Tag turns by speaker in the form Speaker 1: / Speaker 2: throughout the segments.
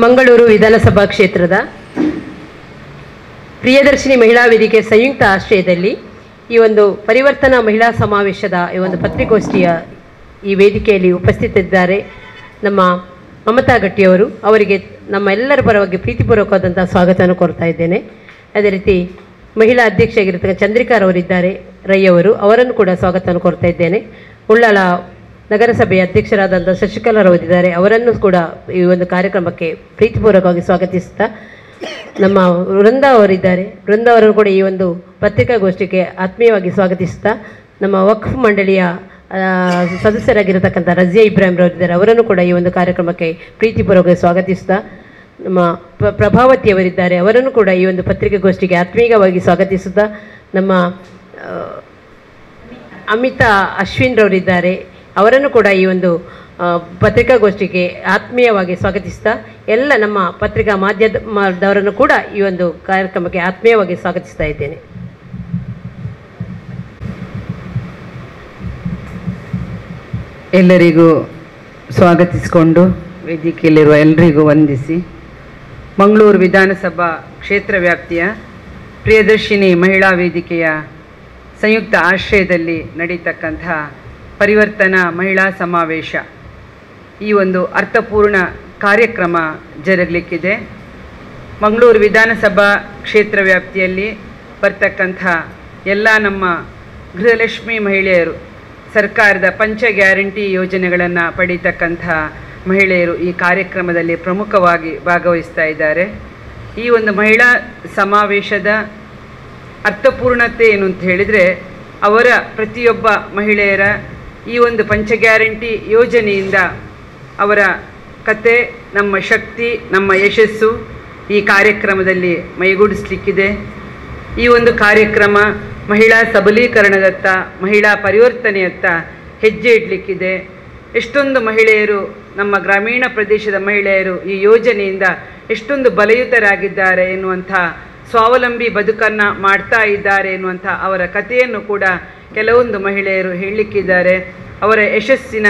Speaker 1: ಮಂಗಳೂರು ವಿಧಾನಸಭಾ ಕ್ಷೇತ್ರದ ಪ್ರಿಯದರ್ಶಿನಿ ಮಹಿಳಾ ವೇದಿಕೆ ಸಂಯುಕ್ತ ಆಶ್ರಯದಲ್ಲಿ ಈ ಒಂದು ಪರಿವರ್ತನಾ ಮಹಿಳಾ ಸಮಾವೇಶದ ಈ ಒಂದು ಪತ್ರಿಕೋಷ್ಠಿಯ ಈ ವೇದಿಕೆಯಲ್ಲಿ ಉಪಸ್ಥಿತರಿದ್ದಾರೆ ನಮ್ಮ ಮಮತಾ ಗಟ್ಟಿಯವರು. ಅವರಿಗೆ ನಮ್ಮ ಎಲ್ಲರ ಪರವಾಗಿ ಪ್ರೀತಿಪೂರ್ವಕವಾದಂಥ ಸ್ವಾಗತವನ್ನು ಕೋರ್ತಾ ಇದ್ದೇನೆ. ಅದೇ ರೀತಿ ಮಹಿಳಾ ಅಧ್ಯಕ್ಷೆಯಾಗಿರ್ತಕ್ಕ ಚಂದ್ರಿಕಾರವರಿದ್ದಾರೆ ರೈ ಅವರು, ಅವರನ್ನು ಕೂಡ ಸ್ವಾಗತವನ್ನು ಕೋರ್ತಾ ಇದ್ದೇನೆ. ಉಳ್ಳಾಲ ನಗರಸಭೆಯ ಅಧ್ಯಕ್ಷರಾದಂಥ ಶಶಿಕಲಾರವರಿದ್ದಾರೆ, ಅವರನ್ನು ಕೂಡ ಈ ಒಂದು ಕಾರ್ಯಕ್ರಮಕ್ಕೆ ಪ್ರೀತಿಪೂರ್ವಕವಾಗಿ ಸ್ವಾಗತಿಸುತ್ತಾ, ನಮ್ಮ ವೃಂದ ಅವರಿದ್ದಾರೆ, ವೃಂದ ಅವರನ್ನು ಕೂಡ ಈ ಒಂದು ಪತ್ರಿಕಾಗೋಷ್ಠಿಗೆ ಆತ್ಮೀಯವಾಗಿ ಸ್ವಾಗತಿಸುತ್ತಾ, ನಮ್ಮ ವಕ್ಫ್ ಮಂಡಳಿಯ ಸದಸ್ಯರಾಗಿರತಕ್ಕಂಥ ರಜಿಯಾ ಇಬ್ರಾಹಿಂ ಅವರಿದ್ದಾರೆ, ಅವರನ್ನು ಕೂಡ ಈ ಒಂದು ಕಾರ್ಯಕ್ರಮಕ್ಕೆ ಪ್ರೀತಿಪೂರ್ವಕವಾಗಿ ಸ್ವಾಗತಿಸುತ್ತಾ, ನಮ್ಮ ಪ್ರಭಾವತಿಯವರಿದ್ದಾರೆ, ಅವರನ್ನು ಕೂಡ ಈ ಒಂದು ಪತ್ರಿಕಾಗೋಷ್ಠಿಗೆ ಆತ್ಮೀಯವಾಗಿ ಸ್ವಾಗತಿಸುತ್ತಾ, ನಮ್ಮ ಅಮಿತಾ ಅಶ್ವಿನ್ ರವರಿದ್ದಾರೆ, ಅವರನ್ನು ಕೂಡ ಈ ಒಂದು ಪತ್ರಿಕಾಗೋಷ್ಠಿಗೆ ಆತ್ಮೀಯವಾಗಿ ಸ್ವಾಗತಿಸ್ತಾ, ಎಲ್ಲ ನಮ್ಮ ಪತ್ರಿಕಾ ಮಾಧ್ಯಮದವರನ್ನು ಕೂಡ ಈ ಒಂದು ಕಾರ್ಯಕ್ರಮಕ್ಕೆ ಆತ್ಮೀಯವಾಗಿ ಸ್ವಾಗತಿಸ್ತಾ ಇದ್ದೇನೆ.
Speaker 2: ಎಲ್ಲರಿಗೂ ಸ್ವಾಗತಿಸಿಕೊಂಡು ವೇದಿಕೆಯಲ್ಲಿರುವ ಎಲ್ಲರಿಗೂ ವಂದಿಸಿ, ಮಂಗಳೂರು ವಿಧಾನಸಭಾ ಕ್ಷೇತ್ರ ವ್ಯಾಪ್ತಿಯ ಪ್ರಿಯದರ್ಶಿನಿ ಮಹಿಳಾ ವೇದಿಕೆಯ ಸಂಯುಕ್ತ ಆಶ್ರಯದಲ್ಲಿ ನಡೀತಕ್ಕಂಥ ಪರಿವರ್ತನಾ ಮಹಿಳಾ ಸಮಾವೇಶ, ಈ ಒಂದು ಅರ್ಥಪೂರ್ಣ ಕಾರ್ಯಕ್ರಮ ಜರುಗಲಿಕ್ಕಿದೆ. ಮಂಗಳೂರು ವಿಧಾನಸಭಾ ಕ್ಷೇತ್ರ ವ್ಯಾಪ್ತಿಯಲ್ಲಿ ಬರ್ತಕ್ಕಂಥ ಎಲ್ಲ ನಮ್ಮ ಗೃಹಲಕ್ಷ್ಮಿ ಮಹಿಳೆಯರು, ಸರ್ಕಾರದ ಪಂಚ ಗ್ಯಾರಂಟಿ ಯೋಜನೆಗಳನ್ನು ಪಡೀತಕ್ಕಂಥ ಮಹಿಳೆಯರು ಈ ಕಾರ್ಯಕ್ರಮದಲ್ಲಿ ಪ್ರಮುಖವಾಗಿ ಭಾಗವಹಿಸ್ತಾ ಇದ್ದಾರೆ. ಈ ಒಂದು ಮಹಿಳಾ ಸಮಾವೇಶದ ಅರ್ಥಪೂರ್ಣತೆ ಏನು ಅಂತ ಹೇಳಿದರೆ, ಅವರ ಪ್ರತಿಯೊಬ್ಬ ಮಹಿಳೆಯರ ಈ ಒಂದು ಪಂಚ ಗ್ಯಾರಂಟಿ ಯೋಜನೆಯಿಂದ ಅವರ ಕತೆ, ನಮ್ಮ ಶಕ್ತಿ, ನಮ್ಮ ಯಶಸ್ಸು ಈ ಕಾರ್ಯಕ್ರಮದಲ್ಲಿ ಮೈಗೂಡಿಸಲಿಕ್ಕಿದೆ. ಈ ಒಂದು ಕಾರ್ಯಕ್ರಮ ಮಹಿಳಾ ಸಬಲೀಕರಣದತ್ತ, ಮಹಿಳಾ ಪರಿವರ್ತನೆಯತ್ತ ಹೆಜ್ಜೆ ಇಡಲಿಕ್ಕಿದೆ. ಎಷ್ಟೊಂದು ಮಹಿಳೆಯರು, ನಮ್ಮ ಗ್ರಾಮೀಣ ಪ್ರದೇಶದ ಮಹಿಳೆಯರು ಈ ಯೋಜನೆಯಿಂದ ಎಷ್ಟೊಂದು ಬಲಯುತರಾಗಿದ್ದಾರೆ ಎನ್ನುವಂಥ, ಸ್ವಾವಲಂಬಿ ಬದುಕನ್ನು ಮಾಡ್ತಾ ಇದ್ದಾರೆ ಎನ್ನುವಂಥ ಅವರ ಕಥೆಯನ್ನು ಕೂಡ ಕೆಲವೊಂದು ಮಹಿಳೆಯರು ಹೇಳಲಿಕ್ಕಿದ್ದಾರೆ. ಅವರ ಯಶಸ್ಸಿನ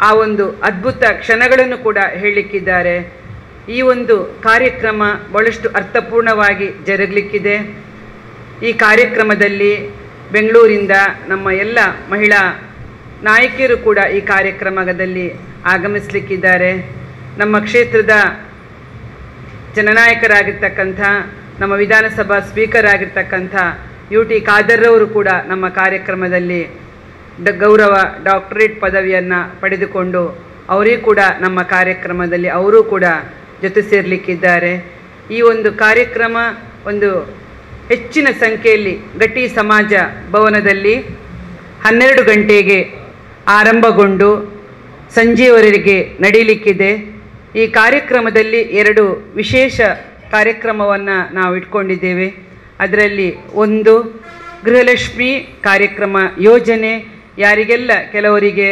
Speaker 2: ಆ ಒಂದು ಅದ್ಭುತ ಕ್ಷಣಗಳನ್ನು ಕೂಡ ಹೇಳಲಿಕ್ಕಿದ್ದಾರೆ. ಈ ಒಂದು ಕಾರ್ಯಕ್ರಮ ಬಹಳಷ್ಟು ಅರ್ಥಪೂರ್ಣವಾಗಿ ಜರುಗಲಿಕ್ಕಿದೆ. ಈ ಕಾರ್ಯಕ್ರಮದಲ್ಲಿ ಬೆಂಗಳೂರಿಂದ ನಮ್ಮ ಎಲ್ಲ ಮಹಿಳಾ ನಾಯಕಿಯರು ಕೂಡ ಈ ಕಾರ್ಯಕ್ರಮದಲ್ಲಿ ಆಗಮಿಸಲಿಕ್ಕಿದ್ದಾರೆ. ನಮ್ಮ ಕ್ಷೇತ್ರದ ಜನನಾಯಕರಾಗಿರ್ತಕ್ಕಂಥ, ನಮ್ಮ ವಿಧಾನಸಭಾ ಸ್ಪೀಕರ್ ಆಗಿರ್ತಕ್ಕಂಥ UT ಖಾದರ್ರವರು ಕೂಡ ನಮ್ಮ ಕಾರ್ಯಕ್ರಮದಲ್ಲಿ ಗೌರವ ಡಾಕ್ಟರೇಟ್ ಪದವಿಯನ್ನು ಪಡೆದುಕೊಂಡು ಅವರಿಗೂ ಕೂಡ ನಮ್ಮ ಕಾರ್ಯಕ್ರಮದಲ್ಲಿ ಅವರೂ ಕೂಡ ಜೊತೆ ಸೇರಲಿಕ್ಕಿದ್ದಾರೆ. ಈ ಒಂದು ಕಾರ್ಯಕ್ರಮ ಒಂದು ಹೆಚ್ಚಿನ ಸಂಖ್ಯೆಯಲ್ಲಿ ಗಟ್ಟಿ ಸಮಾಜ ಭವನದಲ್ಲಿ 12 ಗಂಟೆಗೆ ಆರಂಭಗೊಂಡು ಸಂಜೆಯವರೆಗೆ ನಡೀಲಿಕ್ಕಿದೆ. ಈ ಕಾರ್ಯಕ್ರಮದಲ್ಲಿ 2 ವಿಶೇಷ ಕಾರ್ಯಕ್ರಮವನ್ನು ನಾವು ಇಟ್ಕೊಂಡಿದ್ದೇವೆ. ಅದರಲ್ಲಿ ಒಂದು ಗೃಹಲಕ್ಷ್ಮಿ ಕಾರ್ಯಕ್ರಮ ಯೋಜನೆ, ಯಾರಿಗೆಲ್ಲ ಕೆಲವರಿಗೆ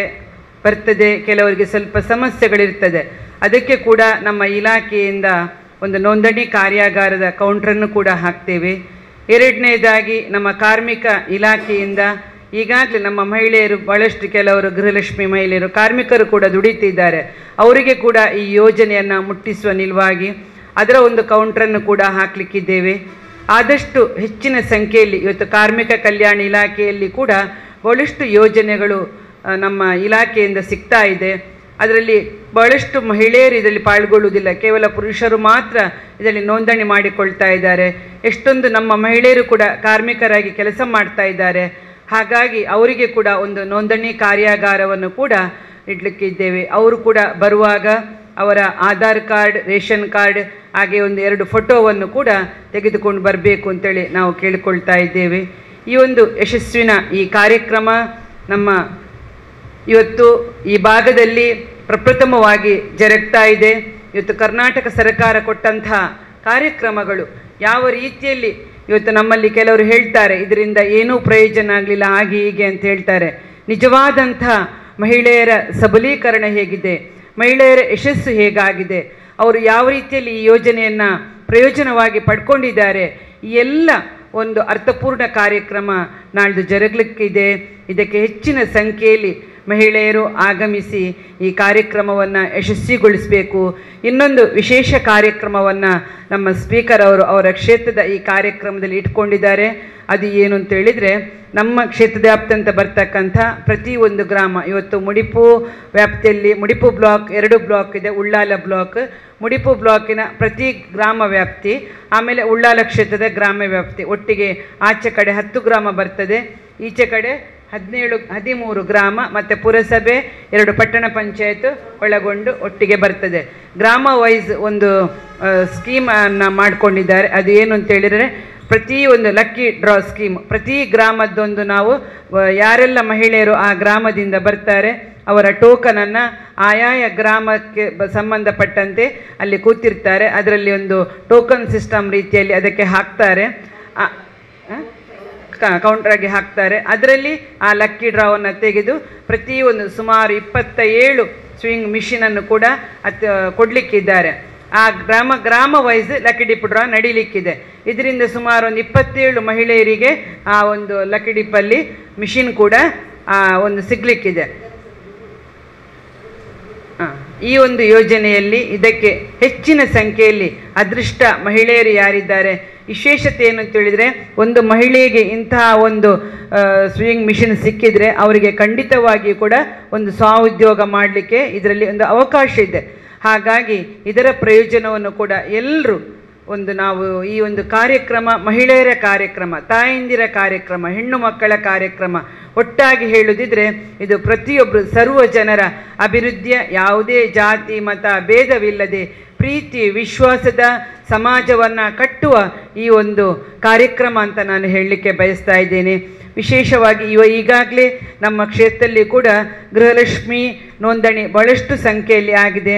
Speaker 2: ಬರ್ತದೆ, ಕೆಲವರಿಗೆ ಸ್ವಲ್ಪ ಸಮಸ್ಯೆಗಳಿರ್ತದೆ, ಅದಕ್ಕೆ ಕೂಡ ನಮ್ಮ ಇಲಾಖೆಯಿಂದ ಒಂದು ನೋಂದಣಿ ಕಾರ್ಯಾಗಾರದ ಕೌಂಟ್ರನ್ನು ಕೂಡ ಹಾಕ್ತೇವೆ. ಎರಡನೇದಾಗಿ ನಮ್ಮ ಕಾರ್ಮಿಕ ಇಲಾಖೆಯಿಂದ ಈಗಾಗಲೇ ನಮ್ಮ ಮಹಿಳೆಯರು ಭಾಳಷ್ಟು, ಕೆಲವರು ಗೃಹಲಕ್ಷ್ಮಿ ಮಹಿಳೆಯರು ಕಾರ್ಮಿಕರು ಕೂಡ ದುಡಿತಿದ್ದಾರೆ, ಅವರಿಗೆ ಕೂಡ ಈ ಯೋಜನೆಯನ್ನು ಮುಟ್ಟಿಸುವ ನಿಲುವಾಗಿ ಅದರ ಒಂದು ಕೌಂಟ್ರನ್ನು ಕೂಡ ಹಾಕಲಿಕ್ಕಿದ್ದೇವೆ. ಆದಷ್ಟು ಹೆಚ್ಚಿನ ಸಂಖ್ಯೆಯಲ್ಲಿ ಇವತ್ತು ಕಾರ್ಮಿಕ ಕಲ್ಯಾಣ ಇಲಾಖೆಯಲ್ಲಿ ಕೂಡ ಬಹಳಷ್ಟು ಯೋಜನೆಗಳು ನಮ್ಮ ಇಲಾಖೆಯಿಂದ ಸಿಗ್ತಾ ಇದೆ. ಅದರಲ್ಲಿ ಬಹಳಷ್ಟು ಮಹಿಳೆಯರು ಇದರಲ್ಲಿ ಪಾಲ್ಗೊಳ್ಳುವುದಿಲ್ಲ, ಕೇವಲ ಪುರುಷರು ಮಾತ್ರ ಇದರಲ್ಲಿ ನೋಂದಣಿ ಮಾಡಿಕೊಳ್ತಾ ಇದ್ದಾರೆ. ಎಷ್ಟೊಂದು ನಮ್ಮ ಮಹಿಳೆಯರು ಕೂಡ ಕಾರ್ಮಿಕರಾಗಿ ಕೆಲಸ ಮಾಡ್ತಾ ಇದ್ದಾರೆ. ಹಾಗಾಗಿ ಅವರಿಗೆ ಕೂಡ ಒಂದು ನೋಂದಣಿ ಕಾರ್ಯಾಗಾರವನ್ನು ಕೂಡ ಇಡಲಿಕ್ಕಿದ್ದೇವೆ. ಅವರು ಕೂಡ ಬರುವಾಗ ಅವರ ಆಧಾರ್ ಕಾರ್ಡ್, ರೇಷನ್ ಕಾರ್ಡ್, ಹಾಗೆ ಒಂದು 2 ಫೋಟೋವನ್ನು ಕೂಡ ತೆಗೆದುಕೊಂಡು ಬರಬೇಕು ಅಂತೇಳಿ ನಾವು ಕೇಳಿಕೊಳ್ತಾ ಇದ್ದೇವೆ. ಈ ಒಂದು ಯಶಸ್ವಿನ ಈ ಕಾರ್ಯಕ್ರಮ ನಮ್ಮ ಇವತ್ತು ಈ ಭಾಗದಲ್ಲಿ ಪ್ರಪ್ರಥಮವಾಗಿ ಜರುಗ್ತಾ ಇದೆ. ಇವತ್ತು ಕರ್ನಾಟಕ ಸರ್ಕಾರ ಕೊಟ್ಟಂಥ ಕಾರ್ಯಕ್ರಮಗಳು ಯಾವ ರೀತಿಯಲ್ಲಿ ಇವತ್ತು ನಮ್ಮಲ್ಲಿ ಕೆಲವರು ಹೇಳ್ತಾರೆ ಇದರಿಂದ ಏನೂ ಪ್ರಯೋಜನ ಆಗಲಿಲ್ಲ, ಹಾಗೆ ಹೀಗೆ ಅಂತ ಹೇಳ್ತಾರೆ. ನಿಜವಾದಂಥ ಮಹಿಳೆಯರ ಸಬಲೀಕರಣ ಹೇಗಿದೆ, ಮಹಿಳೆಯರ ಯಶಸ್ಸು ಹೇಗಾಗಿದೆ, ಅವರು ಯಾವ ರೀತಿಯಲ್ಲಿ ಈ ಯೋಜನೆಯನ್ನು ಪ್ರಯೋಜನವಾಗಿ ಪಡ್ಕೊಂಡಿದ್ದಾರೆ, ಈ ಎಲ್ಲ ಒಂದು ಅರ್ಥಪೂರ್ಣ ಕಾರ್ಯಕ್ರಮ ನಾಳ್ದು ಜರುಗಲಿಕ್ಕಿದೆ. ಇದಕ್ಕೆ ಹೆಚ್ಚಿನ ಸಂಖ್ಯೆಯಲ್ಲಿ ಮಹಿಳೆಯರು ಆಗಮಿಸಿ ಈ ಕಾರ್ಯಕ್ರಮವನ್ನು ಯಶಸ್ವಿಗೊಳಿಸಬೇಕು. ಇನ್ನೊಂದು ವಿಶೇಷ ಕಾರ್ಯಕ್ರಮವನ್ನು ನಮ್ಮ ಸ್ಪೀಕರ್ ಅವರು ಅವರ ಕ್ಷೇತ್ರದ ಈ ಕಾರ್ಯಕ್ರಮದಲ್ಲಿ ಇಟ್ಕೊಂಡಿದ್ದಾರೆ. ಅದು ಏನು ಅಂತ ಹೇಳಿದರೆ, ನಮ್ಮ ಕ್ಷೇತ್ರದ ವ್ಯಾಪ್ತಿ ಬರ್ತಕ್ಕಂಥ ಪ್ರತಿಯೊಂದು ಗ್ರಾಮ, ಇವತ್ತು ಮುಡಿಪು ವ್ಯಾಪ್ತಿಯಲ್ಲಿ ಮುಡಿಪು ಬ್ಲಾಕ್ 2 ಬ್ಲಾಕ್ ಇದೆ, ಉಳ್ಳಾಲ ಬ್ಲಾಕ್. ಮುಡಿಪು ಬ್ಲಾಕಿನ ಪ್ರತಿ ಗ್ರಾಮ ವ್ಯಾಪ್ತಿ, ಆಮೇಲೆ ಉಳ್ಳಾಲ ಕ್ಷೇತ್ರದ ಗ್ರಾಮ ವ್ಯಾಪ್ತಿ, ಒಟ್ಟಿಗೆ ಆಚೆ ಕಡೆ 10 ಗ್ರಾಮ ಬರ್ತದೆ, ಈಚೆ ಕಡೆ 13 ಗ್ರಾಮ ಮತ್ತು ಪುರಸಭೆ 2 ಪಟ್ಟಣ ಪಂಚಾಯತ್ ಒಳಗೊಂಡು ಒಟ್ಟಿಗೆ ಬರ್ತದೆ. ಗ್ರಾಮ ವೈಸ್ ಒಂದು ಸ್ಕೀಮನ್ನು ಮಾಡಿಕೊಂಡಿದ್ದಾರೆ. ಅದು ಏನು ಅಂತ ಹೇಳಿದರೆ, ಪ್ರತಿಯೊಂದು ಲಕ್ಕಿ ಡ್ರಾ ಸ್ಕೀಮ್, ಪ್ರತಿ ಗ್ರಾಮದ್ದೊಂದು ನಾವು ಯಾರೆಲ್ಲ ಮಹಿಳೆಯರು ಆ ಗ್ರಾಮದಿಂದ ಬರ್ತಾರೆ ಅವರ ಟೋಕನನ್ನು ಆಯಾಯ ಗ್ರಾಮಕ್ಕೆ ಸಂಬಂಧಪಟ್ಟಂತೆ ಅಲ್ಲಿ ಕೂತಿರ್ತಾರೆ, ಅದರಲ್ಲಿ ಒಂದು ಟೋಕನ್ ಸಿಸ್ಟಮ್ ರೀತಿಯಲ್ಲಿ ಅದಕ್ಕೆ ಹಾಕ್ತಾರೆ, ಕೌಂಟ್ರಾಗಿ ಹಾಕ್ತಾರೆ. ಅದರಲ್ಲಿ ಆ ಲಕ್ಕಿ ಡ್ರಾವನ್ನು ತೆಗೆದು ಪ್ರತಿಯೊಂದು ಸುಮಾರು 27 ಸ್ವಿಂಗ್ ಮಿಷಿನನ್ನು ಕೂಡ ಕೊಡಲಿಕ್ಕಿದ್ದಾರೆ. ಆ ಗ್ರಾಮ ವೈಸ್ ಲಕ್ಕಿ ಡಿಪ್ ಡ್ರಾ ನಡೀಲಿಕ್ಕಿದೆ. ಇದರಿಂದ ಸುಮಾರು ಒಂದು 27 ಮಹಿಳೆಯರಿಗೆ ಆ ಒಂದು ಲಕ್ಕಿ ಡಿಪ್ಪಲ್ಲಿ ಮಿಷಿನ್ ಕೂಡ ಒಂದು ಸಿಗಲಿಕ್ಕಿದೆ. ಈ ಒಂದು ಯೋಜನೆಯಲ್ಲಿ ಇದಕ್ಕೆ ಹೆಚ್ಚಿನ ಸಂಖ್ಯೆಯಲ್ಲಿ ಅದೃಷ್ಟ ಮಹಿಳೆಯರು ಯಾರಿದ್ದಾರೆ, ವಿಶೇಷತೆ ಏನು ಅಂತ ಹೇಳಿದರೆ, ಒಂದು ಮಹಿಳೆಗೆ ಇಂತಹ ಒಂದು ಸ್ವಿಂಗ್ ಮಿಷಿನ್ ಸಿಕ್ಕಿದರೆ ಅವರಿಗೆ ಖಂಡಿತವಾಗಿಯೂ ಕೂಡ ಒಂದು ಸ್ವಉದ್ಯೋಗ ಮಾಡಲಿಕ್ಕೆ ಇದರಲ್ಲಿ ಒಂದು ಅವಕಾಶ ಇದೆ. ಹಾಗಾಗಿ ಇದರ ಪ್ರಯೋಜನವನ್ನು ಕೂಡ ಎಲ್ಲರೂ ನಾವು ಈ ಒಂದು ಕಾರ್ಯಕ್ರಮ, ಮಹಿಳೆಯರ ಕಾರ್ಯಕ್ರಮ, ತಾಯಂದಿರ ಕಾರ್ಯಕ್ರಮ, ಹೆಣ್ಣು ಮಕ್ಕಳ ಕಾರ್ಯಕ್ರಮ ಒಟ್ಟಾಗಿ ಹೇಳುವುದಿದ್ರೆ ಇದು ಪ್ರತಿಯೊಬ್ಬರು ಸರ್ವ ಜನರ ಅಭಿವೃದ್ಧಿಯ, ಯಾವುದೇ ಜಾತಿ ಮತ ಭೇದವಿಲ್ಲದೆ ಪ್ರೀತಿ ವಿಶ್ವಾಸದ ಸಮಾಜವನ್ನು ಕಟ್ಟುವ ಈ ಒಂದು ಕಾರ್ಯಕ್ರಮ ಅಂತ ನಾನು ಹೇಳಲಿಕ್ಕೆ ಬಯಸ್ತಾ ಇದ್ದೇನೆ. ವಿಶೇಷವಾಗಿ ಈಗಾಗಲೇ ನಮ್ಮ ಕ್ಷೇತ್ರದಲ್ಲಿ ಕೂಡ ಗೃಹಲಕ್ಷ್ಮಿ ನೋಂದಣಿ ಬಹಳಷ್ಟು ಸಂಖ್ಯೆಯಲ್ಲಿ ಆಗಿದೆ.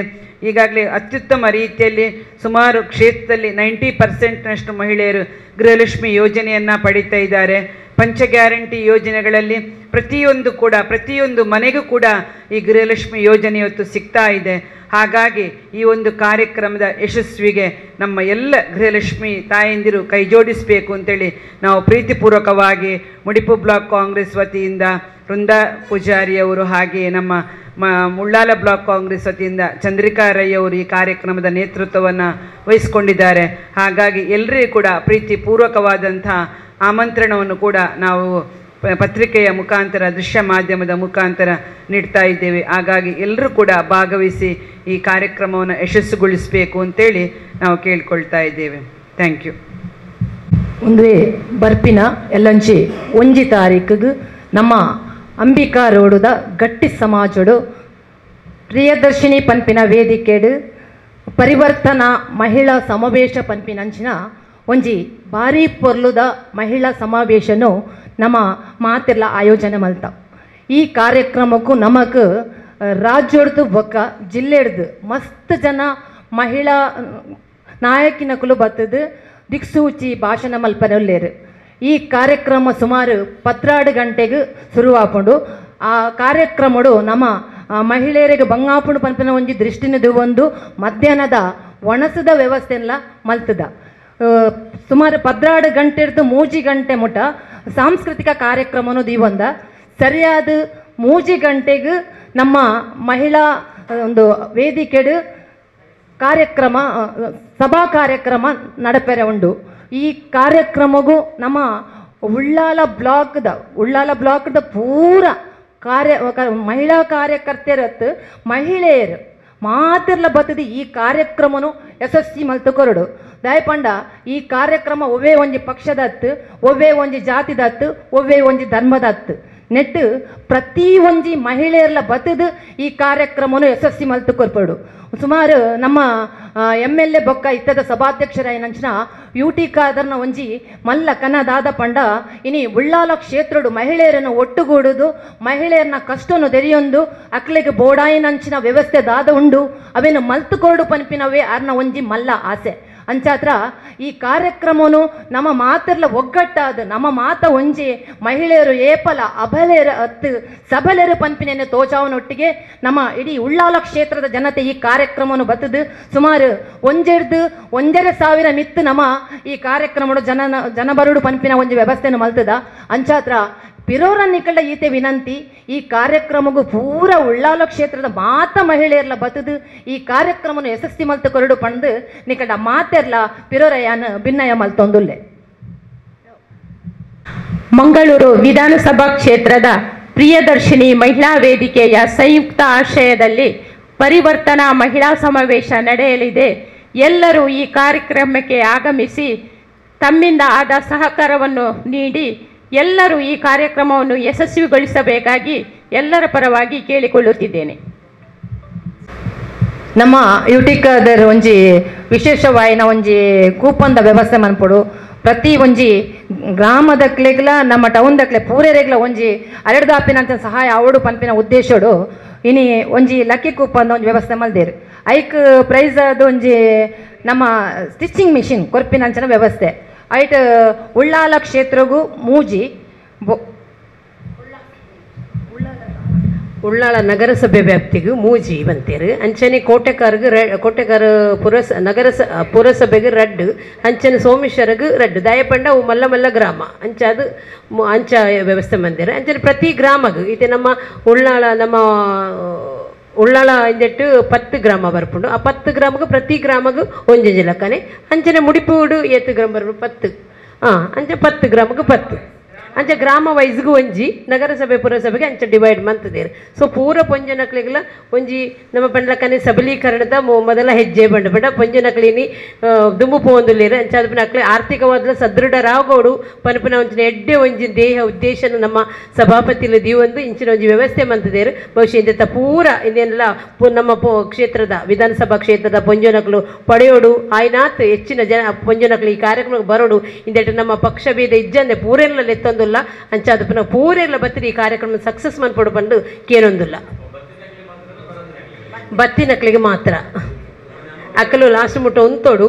Speaker 2: ಈಗಾಗಲೇ ಅತ್ಯುತ್ತಮ ರೀತಿಯಲ್ಲಿ ಸುಮಾರು ಕ್ಷೇತ್ರದಲ್ಲಿ 90% ಮಹಿಳೆಯರು ಗೃಹಲಕ್ಷ್ಮಿ ಯೋಜನೆಯನ್ನು ಪಡೀತಾ ಇದ್ದಾರೆ. ಪಂಚ ಗ್ಯಾರಂಟಿ ಯೋಜನೆಗಳಲ್ಲಿ ಪ್ರತಿಯೊಂದು ಮನೆಗೂ ಕೂಡ ಈ ಗೃಹಲಕ್ಷ್ಮಿ ಯೋಜನೆ ಇವತ್ತು ಸಿಗ್ತಾ ಇದೆ. ಹಾಗಾಗಿ ಈ ಒಂದು ಕಾರ್ಯಕ್ರಮದ ಯಶಸ್ವಿಗೆ ನಮ್ಮ ಎಲ್ಲ ಗೃಹಲಕ್ಷ್ಮಿ ತಾಯಂದಿರು ಕೈ ಜೋಡಿಸಬೇಕು ಅಂತೇಳಿ ನಾವು ಪ್ರೀತಿಪೂರ್ವಕವಾಗಿ ಮುಡಿಪು ಬ್ಲಾಕ್ ಕಾಂಗ್ರೆಸ್ ವತಿಯಿಂದ ವೃಂದಾ ಪೂಜಾರಿಯವರು, ಹಾಗೆ ನಮ್ಮ ಮುಳ್ಳಾಲ ಬ್ಲಾಕ್ ಕಾಂಗ್ರೆಸ್ ವತಿಯಿಂದ ಚಂದ್ರಿಕಾ ರೈ ಅವರು ಈ ಕಾರ್ಯಕ್ರಮದ ನೇತೃತ್ವವನ್ನು ವಹಿಸಿಕೊಂಡಿದ್ದಾರೆ. ಹಾಗಾಗಿ ಎಲ್ಲರಿಗೂ ಕೂಡ ಪ್ರೀತಿಪೂರ್ವಕವಾದಂಥ ಆಮಂತ್ರಣವನ್ನು ಕೂಡ ನಾವು ಪತ್ರಿಕೆಯ ಮುಖಾಂತರ, ದೃಶ್ಯ ಮಾಧ್ಯಮದ ಮುಖಾಂತರ ನೀಡ್ತಾ ಇದ್ದೇವೆ. ಹಾಗಾಗಿ ಎಲ್ಲರೂ ಕೂಡ ಭಾಗವಹಿಸಿ ಈ ಕಾರ್ಯಕ್ರಮವನ್ನು ಯಶಸ್ಸುಗೊಳಿಸಬೇಕು ಅಂತೇಳಿ ನಾವು ಕೇಳ್ಕೊಳ್ತಾ ಇದ್ದೇವೆ. Thank you.
Speaker 3: ಒಂದೇ ಬರ್ಪಿನ ಎಲ್ಲಂಚಿ 1 ತಾರೀಕಿಗೆ ನಮ್ಮ ಅಂಬಿಕಾ ರೋಡುದ ಗಟ್ಟಿ ಸಮಾಜಡು ಪ್ರಿಯದರ್ಶಿನಿ ಪನ್ಪಿನ ವೇದಿಕೆಡು ಪರಿವರ್ತನಾ ಮಹಿಳಾ ಸಮಾವೇಶ ಪನ್ಪಿನಂಚಿನ ಒಂಜಿ ಭಾರಿ ಪೊರ್ಲುದ ಮಹಿಳಾ ಸಮಾವೇಶನು ನಮ್ಮ ಮಾತೆಲ್ಲ ಆಯೋಜನೆ ಮಲ್ತಾವ್. ಈ ಕಾರ್ಯಕ್ರಮಕ್ಕೂ ನಮಕ್ ರಾಜ್ಯಡ್ದು ಬೊಕ್ಕ ಜಿಲ್ಲೆಡ್ದು ಮಸ್ತ್ ಜನ ಮಹಿಳಾ ನಾಯಕಿನಕುಲು ಬತ್ತದು ದಿಕ್ಸೂಚಿ ಭಾಷಣ ಮಲ್ಪನಲ್ಲೇರು. ಈ ಕಾರ್ಯಕ್ರಮ ಸುಮಾರು 12 ಗಂಟೆಗೆ ಶುರುವಾಪುಂಡು. ಆ ಕಾರ್ಯಕ್ರಮಡು ನಮ್ಮ ಮಹಿಳೆಯರಿಗೆ ಬಂಗಾಪುಂಡು ಪನ್ಪಿನ ಒಂಜಿ ದೃಷ್ಟಿನದು ಒಂದು ಮಧ್ಯಾಹ್ನದ ಒಣಸದ ವ್ಯವಸ್ಥೆ ಎಲ್ಲ ಮಲ್ತದ. ಸುಮಾರು 12 ಗಂಟೆಡ್ದು 3 ಗಂಟೆ ಮುಟ ಸಾಂಸ್ಕೃತಿಕ ಕಾರ್ಯಕ್ರಮನು ದೀವಂದ. ಸರಿಯಾದ 3 ಗಂಟೆಗೆ ನಮ್ಮ ಮಹಿಳಾ ಒಂದು ವೇದಿಕೆಡು ಕಾರ್ಯಕ್ರಮ ಸಭಾ ಕಾರ್ಯಕ್ರಮ ನಡಪೆರೆ ಉಂಡು. ಈ ಕಾರ್ಯಕ್ರಮಗೂ ನಮ್ಮ ಉಳ್ಳಾಲ ಬ್ಲಾಕ್ದ ಪೂರ ಮಹಿಳಾ ಕಾರ್ಯಕರ್ತೆಯರತ್ತು ಮಹಿಳೆಯರು ಮಾತೆಲ್ಲ ಬತ್ತದ ಈ ಕಾರ್ಯಕ್ರಮನು ಯಶಸ್ವಿ ಮಲ್ತುಕೊರಡು ದಯಪಂಡ. ಈ ಕಾರ್ಯಕ್ರಮ ಒವ್ವೇ ಒಂಜಿ ಪಕ್ಷದತ್ತು, ಒವ್ವೇ ಒಂಜಿ ಜಾತಿದತ್ತು, ಒವ್ವೇ ಒಂಜಿ ಧರ್ಮದತ್ತು ನೆಟ್ಟು ಪ್ರತಿ ಒಂಜಿ ಮಹಿಳೆಯರ್ಲ ಬತ್ತದು ಈ ಕಾರ್ಯಕ್ರಮನು ಯಶಸ್ವಿ ಮಲ್ತುಕೊರ್ಪಡು. ಸುಮಾರು ನಮ್ಮ MLA ಬೊಕ್ಕ ಇತ್ತದ ಸಭಾಧ್ಯಕ್ಷರಾಯನಂಚಿನ UT ಖಾದರ್ನ ಒಂಜಿ ಮಲ್ಲ ಕನದಾದ ಪಂಡ ಇನಿ ಉಳ್ಳಾಲ ಕ್ಷೇತ್ರಡು ಮಹಿಳೆಯರನ್ನು ಒಟ್ಟುಗೂಡುದು, ಮಹಿಳೆಯರನ್ನ ಕಷ್ಟನು ತೆರೆಯೊಂದು ಅಕ್ಲೆಗೆ ಬೋಡಾಯಿನಂಚಿನ ವ್ಯವಸ್ಥೆ ದಾದ ಉಂಡು ಅವೇನು ಮಲ್ತುಕೊರಡು ಪನ್ಪಿನವೇ ಅರ್ನ ಒಂಜಿ ಮಲ್ಲ ಆಸೆ ಅಂಚಾತ್ರ ಈ ಕಾರ್ಯಕ್ರಮನು ನಮ್ಮ ಮಾತೆರ್ಲ ಒಗ್ಗಟ್ಟಾದ ನಮ್ಮ ಮಾತ ಒಂಜಿ ಮಹಿಳೆಯರು ಏಪಲ ಅಬಲೆಯರ ಹತ್ತು ಸಬಲೆಯರು ಪನ್ಪಿನ ತೋಚಾವನೊಟ್ಟಿಗೆ ನಮ್ಮ ಇಡೀ ಉಳ್ಳಾಲ ಕ್ಷೇತ್ರದ ಜನತೆ ಈ ಕಾರ್ಯಕ್ರಮವನ್ನು ಬತ್ತದು ಸುಮಾರು 1,500 ಮಿತ್ತು ನಮ್ಮ ಈ ಕಾರ್ಯಕ್ರಮ ಜನಬರುಡು ಪನ್ಪಿನ ಒಂಜಿ ವ್ಯವಸ್ಥೆಯನ್ನು ಮಲ್ತದ ಅಂಚಾತ್ರ ಪಿರೋರನ್ನಿಕಳ ಈತೆ ವಿನಂತಿ ಈ ಕಾರ್ಯಕ್ರಮಗೂ ಪೂರ ಉಳ್ಳಾಲ ಕ್ಷೇತ್ರದ ಮಾತ ಮಹಿಳೆಯರ್ಲ ಬತದು ಈ ಕಾರ್ಯಕ್ರಮವನ್ನು ಯಶಸ್ವಿ ಮಲ್ತು ಕೊರಡು ಪಂದು ನಿಕಡ ಮಾತೆರ್ಲ ಪಿರೋರಯ್ಯನ ಭಿನ್ನಯ ಮಲ್ತೊಂದುಲ್ಲೆ.
Speaker 4: ಮಂಗಳೂರು ವಿಧಾನಸಭಾ ಕ್ಷೇತ್ರದ ಪ್ರಿಯದರ್ಶಿನಿ ಮಹಿಳಾ ವೇದಿಕೆಯ ಸಂಯುಕ್ತ ಆಶ್ರಯದಲ್ಲಿ ಪರಿವರ್ತನಾ ಮಹಿಳಾ ಸಮಾವೇಶ ನಡೆಯಲಿದೆ. ಎಲ್ಲರೂ ಈ ಕಾರ್ಯಕ್ರಮಕ್ಕೆ ಆಗಮಿಸಿ ತಮ್ಮಿಂದ ಆದ ಸಹಕಾರವನ್ನು ನೀಡಿ ಎಲ್ಲರೂ ಈ ಕಾರ್ಯಕ್ರಮವನ್ನು ಯಶಸ್ವಿಗೊಳಿಸಬೇಕಾಗಿ ಎಲ್ಲರ ಪರವಾಗಿ ಕೇಳಿಕೊಳ್ಳುತ್ತಿದ್ದೇನೆ.
Speaker 3: ನಮ್ಮ ಯುಟಿಕದರ್ ಒಂಜಿ ವಿಶೇಷವಾಯಿನ ಒಂಜಿ ಕೂಪನ್ದ ವ್ಯವಸ್ಥೆ ಮನ್ಪೊಡು. ಪ್ರತಿ ಒಂಜಿ ಗ್ರಾಮದಕ್ಲೆಗ್ಲ ನಮ್ಮ ಟೌನ್ದಕ್ಲೆ ಪೂರೆರೆಗ್ಲ ಒಂಜಿ ಅರೆಡ್ದಾಪಿನಂತ ಸಹಾಯ ಅವಡು ಪನ್ಪಿನ ಉದ್ದೇಶಡು ಇನಿ ಒಂಜಿ ಲಕ್ಕಿ ಕೂಪನ್ ಒಂಜಿ ವ್ಯವಸ್ಥೆ ಮಲ್ದೇರು. ಐಕ್ ಪ್ರೈಸ್ ಅದು ಒಂಜಿ ನಮ್ಮ ಸ್ಟಿಚಿಂಗ್ ಮಿಷಿನ್ ಕೊರ್ಪಿನಂಚನ ವ್ಯವಸ್ಥೆ ಐಟ್ ಉಳ್ಳಾಲ ಕ್ಷೇತ್ರಗೂ ಮೂಜಿ
Speaker 1: ಉಳ್ಳಾಳ ನಗರಸಭೆ ವ್ಯಾಪ್ತಿಗೂ ಮೂಜಿ ಬಂತೇರು. ಅಂಚನೆ ಕೋಟೆಕಾರ ಪುರಸಭೆಗೆ ರಡ್ಡು, ಅಂಚನೆ ಸೋಮೇಶ್ವರಗೂ ರಡ್ಡು, ದಯಪಂಡ ಅವು ಮಲ್ಲ ಮಲ್ಲ ಗ್ರಾಮ ಅಂಚಾದು ಅಂಚ ವ್ಯವಸ್ಥೆ ಬಂದಿರು. ಅಂಚನೆ ಪ್ರತಿ ಗ್ರಾಮಗೂ ಇದು ನಮ್ಮ ಉಳ್ಳಾಳ ಇಂದೆಟ್ಟು 10 ಗ್ರಾಮ ಬರ್ಪುಂಡು. ಆ 10 ಗ್ರಾಮಗೂ ಪ್ರತಿ ಗ್ರಾಮಗೂ ಒಂಜೊಂಜಿ ಲಕ್ಕನೆ. ಅಂಚನೆ ಮುಡಿಪೂಡು 7 ಗ್ರಾಮ ಬರ್ಪುಂಡು 10 ಅಂಚೆ 10 ಗ್ರಾಮಗೂ 10 ಅಂಚೆ ಗ್ರಾಮ ವೈಸ್ಗೂ ಒಂಜಿ ನಗರಸಭೆ ಪುರಸಭೆಗೆ ಅಂಚೆ ಡಿವೈಡ್ ಮಂತದೇರು. ಸೊ ಪೂರ ಪೊಂಜನಕ್ಲಿಗೆಲ್ಲ ಒಂಜಿ ನಮ್ಮ ಪಂಡ್ಲಕ್ಕನೆ ಸಬಲೀಕರಣದ ಮೊದಲ ಹೆಜ್ಜೆ ಬಂಡ ಪೊಂಜನಕ್ಲಿನಿ ದುಂಬು ಪೋಂದುಲ್ಲೇರು. ಅಂಚೆ ಅದು ನಕ್ಲೆ ಆರ್ಥಿಕವಾದ ಸದೃಢರಾಗೋಡು ಪನಪನ ಒಂಚಿನ ಎಡ್ಡೆ ಒಂಜಿ ದೇಹ ಉದ್ದೇಶನ ನಮ್ಮ ಸಭಾಪತಿಲು ದೀವೊಂದು ಇಂಚಿನ ಒಂಜಿ ವ್ಯವಸ್ಥೆ ಮಂತದೇರು. ಬಹುಶಃ ಇಂದ ಪೂರ ಇದೆಲ್ಲ ನಮ್ಮ ಕ್ಷೇತ್ರದ ವಿಧಾನಸಭಾ ಕ್ಷೇತ್ರದ ಪೊಂಜನಕ್ಲು ಪಡೆಯೋಡು ಆಯ್ನಾತ್ ಹೆಚ್ಚಿನ ಜನ ಪೊಂಜನಕ್ಲು ಈ ಕಾರ್ಯಕ್ರಮಕ್ಕೆ ಬರೋಡು ಇಂದೆಟ್ಟು ನಮ್ಮ ಪಕ್ಷ ಭೇದ ಇಜ್ಜಂದೆ ಪೂರೆಲ್ಲ ಎತ್ತೊಂದು ಅಂಚಾದ ಪುನಃ ಪೂರೆಲ್ಲ ಬತ್ತಿನ ಈ ಕಾರ್ಯಕ್ರಮ ಸಕ್ಸಸ್ ಮನ್ಪೊಡು ಬಂದು ಕೇನೊಂದುಲ್ಲ. ಬತ್ತಿನಕ್ಲಿಗೆ ಮಾತ್ರ ಅಕ್ಕಲು ಲಾಸ್ಟ್ ಮುಟ್ಟ ಒಂತೋಡು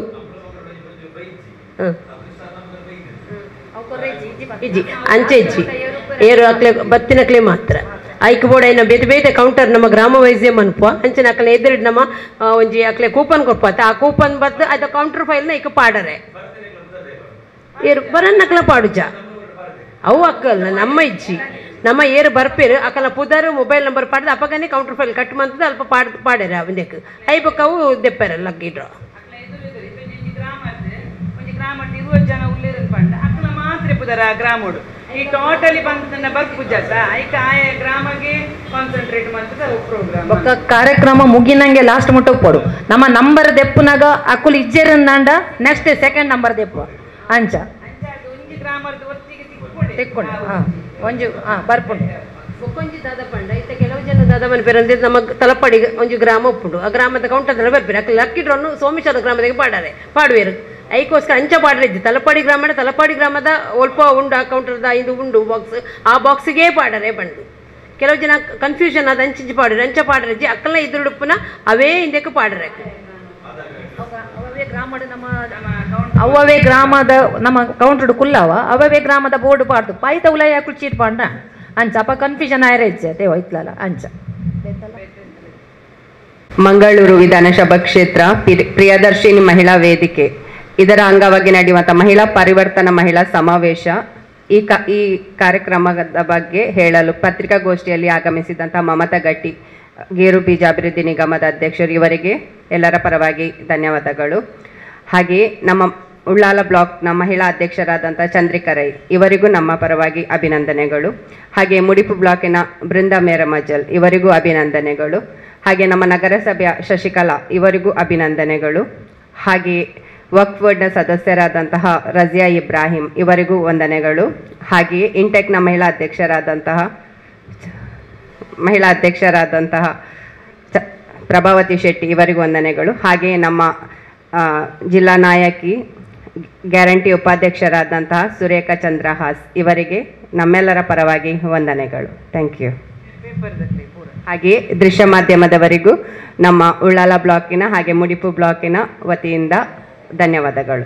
Speaker 1: ಇಜ್ಜಿ ಅಂಚೆ ಇಜ್ಜಿ ಏರು ಅಕ್ಲೆ ಬತ್ತಿನಕ್ಲೆ ಮಾತ್ರ ಐಕ್ ಬೋರ್ಡ್ ಐನ ಬೇತೆ ಬೇತೆ ಕೌಂಟರ್ ನಮ್ಮ ಗ್ರಾಮ ವೈಸ್ಯ ಮನ್ಪುವ ಅಂಚನೆ ಅಕ್ಲೆ ಎದುರು ನಮ್ಮ ಒಂಜಿ ಅಕ್ಲೆ ಕೂಪನ್ ಕೊಡ್ಪಾತ ಆ ಕೂಪನ್ ಬದ್ದು ಅದು ಕೌಂಟರ್ ಫೈಲ್ನ ಇಕ್ಕ ಪಾಡರೆ ಏರು ಬರನ್ನಕ್ಲ ಪಾಡುಜ ಅವು ಅಕ್ಕಲ್ಲ ನಮ್ಮ ಇಜ್ಜಿ ನಮ್ಮ ಏರು ಬರ್ಪೇರು ಅಕ್ಕಲ ಪುದರು ಮೊಬೈಲ್ ನಂಬರ್ ಪಾಡ್ದು ಅಪ್ಪಗನೇ ಕೌಂಟರ್ ಫೈಲ್ ಕಟ್ ಮಂತದ ಅಲ್ಪ ಪಾಡ್ಯಾರ ಅವನಕ್ಕೆ ಐಬಕ್ಕವು ದೆಪ್ಪಾರ ಲಕ್ಕಿಡ್ರು
Speaker 2: ಜನ ಉಳ್ಳೇರನ್ ಪಂಡ ಅಕ್ಕಲ ಮಾತ್ರ ಪುದರ ಗ್ರಾಮೋಡು ಈ ಟೋಟಲಿ ಬಂದ ಬಗ್ ಪೂಜಾತ ಐಕ ಆಯ ಗ್ರಾಮಗೆ ಕಾನ್ಸಂಟ್ರೇಟ್ ಮಾಡ್ತದ ಪ್ರೋಗ್ರಾಮ್
Speaker 3: ಒಕ್ಕ ಕಾರ್ಯಕ್ರಮ ಮುಗಿನಂಗೆ ಲಾಸ್ಟ್ ಮುಟ್ಟೋಗ್ ಪಡು ನಮ್ಮ ನಂಬರ್ ದೆಪ್ಪುನಾಗ ಅಕ್ಕುಲು ಇಜ್ಜೇರನ್ನಾಂಡ ನೆಕ್ಸ್ಟ್ ಸೆಕೆಂಡ್ ನಂಬರ್ ದೆಪ್ಪು ಅಂಚ
Speaker 2: ಒಂಜಿ ಗ್ರಾಮದ ಒತ್ತಿಗೆ
Speaker 3: ತಿಕ್ಕೊಂಡು ಒಂಜು ಬರ್ಪುಂಡು
Speaker 1: ಒಕ್ಕೊಂಜಿ ದಾದ ಪಂಡ ಇತ್ತ ಕೆಲವು ಜನ ದಾದ ಮನ್ಪೇರು ಅಂದ್ರೆ ನಮ್ಮ ತಲಪಾಡಿ ಒಂಜು ಗ್ರಾಮ ಒಪ್ಪುಂಡು ಆ ಗ್ರಾಮದ ಕೌಂಟರ್ ಬರ್ಪೇರು ಅಕ್ಕ ಲಕ್ಕಿಡ್ರನ್ನು ಸೋಮೇಶ್ವರ ಗ್ರಾಮದಾಗೆ ಪಾಡುವೇರು ಐಕೋಸ್ಕರ ಅಂಚ ಪಾಡ್ರಿಜ್ಜಿ ತಲಪಾಡಿ ಗ್ರಾಮದ ಒಲ್ಪ ಉಂಡು ಆ ಕೌಂಟರ್ದ ಇದು ಉಂಡು ಬಾಕ್ಸ್ ಆ ಬಾಕ್ಸಿಗೆ ಪಾಡರೆ ಬಂಡು ಕೆಲವು ಜನ ಕನ್ಫ್ಯೂಷನ್ ಅದು ಅಂಚಿಂಚಿ ಪಾಡ್ರಿ ಅಂಚ ಪಾಡ್ರಿಜ್ಜಿ ಅಕ್ಕಲ ಇದ್ರುಡುಪ್ಪುನ ಅವೇ ಹಿಂದಕ್ಕೆ ಪಾಡ್ರೆ
Speaker 3: ಅವೇ ಗ್ರಾಮದ ನಮ್ಮ ಕೌಂಟರ್ ಕುಲ್ಲವ ಅವೇ ಗ್ರಾಮದ ಬೋರ್ಡ್ ಪಾಡ್ದು ಪಾಯ್ತ ಉಲಯ ಕುಳ್ಚೀಟ್ ಪಾಂಡ ಅಂಚ ಅಪ್ಪ ಕನ್ಫ್ಯೂಷನ್ ಆಯ್ರೈತೆ ತೇ ಹೋಯ್ತಲ್ಲ ಅಂಚ.
Speaker 5: ಮಂಗಳೂರು ವಿಧಾನಸಭಾ ಕ್ಷೇತ್ರ ಪ್ರಿಯದರ್ಶಿನಿ ಮಹಿಳಾ ವೇದಿಕೆ ಇದರ ಅಂಗವಾಗಿ ನಡೆಯುವಂಥ ಮಹಿಳಾ ಪರಿವರ್ತನಾ ಮಹಿಳಾ ಸಮಾವೇಶ ಈ ಕಾರ್ಯಕ್ರಮದ ಬಗ್ಗೆ ಹೇಳಲು ಪತ್ರಿಕಾಗೋಷ್ಠಿಯಲ್ಲಿ ಆಗಮಿಸಿದಂಥ ಮಮತಾ ಗಟ್ಟಿ ಗೇರು ಬೀಜ ಅಭಿವೃದ್ಧಿ ನಿಗಮದ ಅಧ್ಯಕ್ಷರು ಇವರಿಗೆ ಎಲ್ಲರ ಪರವಾಗಿ ಧನ್ಯವಾದಗಳು. ಹಾಗೆಯೇ ನಮ್ಮ ಉಳ್ಳಾಲ ಬ್ಲಾಕ್ನ ಮಹಿಳಾ ಅಧ್ಯಕ್ಷರಾದಂಥ ಚಂದ್ರಿಕಾ ರೈ ಇವರಿಗೂ ನಮ್ಮ ಪರವಾಗಿ ಅಭಿನಂದನೆಗಳು. ಹಾಗೆ ಮುಡಿಪು ಬ್ಲಾಕಿನ ಬೃಂದ ಮೇರಮಜ್ಜಲ್ ಇವರಿಗೂ ಅಭಿನಂದನೆಗಳು. ಹಾಗೆ ನಮ್ಮ ನಗರಸಭೆಯ ಶಶಿಕಲಾ ಇವರಿಗೂ ಅಭಿನಂದನೆಗಳು. ಹಾಗೆಯೇ ವಕ್ಫ್ ಬೋರ್ಡ್ನ ಸದಸ್ಯರಾದಂತಹ ರಜಿಯಾ ಇಬ್ರಾಹಿಂ ಇವರಿಗೂ ವಂದನೆಗಳು. ಹಾಗೆಯೇ ಇಂಟೆಕ್ನ ಮಹಿಳಾ ಅಧ್ಯಕ್ಷರಾದಂತಹ ಪ್ರಭಾವತಿ ಶೆಟ್ಟಿ ಇವರಿಗೂ ವಂದನೆಗಳು. ಹಾಗೆಯೇ ನಮ್ಮ ಜಿಲ್ಲಾ ನಾಯಕಿ ಗ್ಯಾರಂಟಿ ಉಪಾಧ್ಯಕ್ಷರಾದಂತಹ ಸುರೇಖಾ ಚಂದ್ರಹಾಸ್ ಇವರಿಗೆ ನಮ್ಮೆಲ್ಲರ ಪರವಾಗಿ ವಂದನೆಗಳು. Thank you. ಹಾಗೆಯೇ ದೃಶ್ಯ ಮಾಧ್ಯಮದವರಿಗೂ ನಮ್ಮ ಉಳ್ಳಾಲ ಬ್ಲಾಕಿನ ಹಾಗೆ ಮುಡಿಪು ಬ್ಲಾಕಿನ ವತಿಯಿಂದ ಧನ್ಯವಾದಗಳು.